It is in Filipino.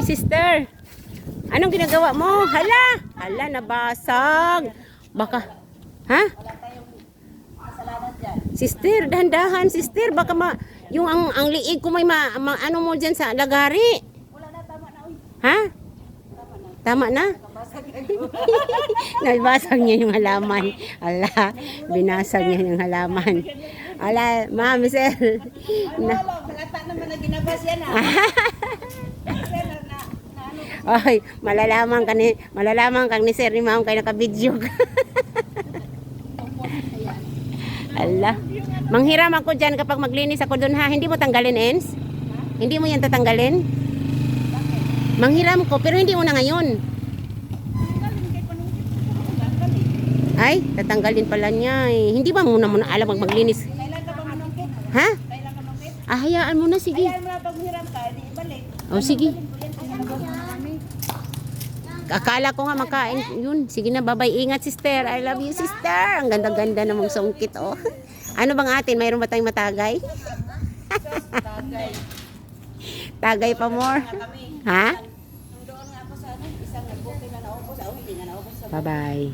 Hi, sister. Anong ginagawa mo? Hala! Hala, nabasag. Baka, ha? Sister, dahan-dahan, sister. Baka yung ang liig ko may ano mo dyan sa lagari. Ha? Tama na? Nabasag niya yung halaman. Ala, binasag niya yung halaman. Ala, ma'am, sir. Halata naman na ginabas yan Ay, malalaman ka ni sir ni ma'am kay naka-video ka. Ala. Manghiram ako dyan kapag maglinis ako doon ha. Hindi mo tanggalin, Ens? Hindi mo yan tatanggalin? Manghiram ko, pero hindi mo na ngayon. Ay, tatanggalin pala niya eh. Hindi ba muna alam maglinis? Kailan ka ba manungkit? Ha? Kailan ka manungkit? Ah, hayaan mo na, sige. Kailan mo na pag hiram ka, di ibalik. Oh, sige. Akala ko nga makain yun. Sige na, bye-bye. Ingat, sister. I love you, sister. Ang ganda-ganda na mong sungkit, oh. Ano bang atin? Mayroon ba tayong matagay? Tagay pa more. Ha? Doon nga ako sa isang nagbukin na naubos. Hindi nga naubos. Bye-bye.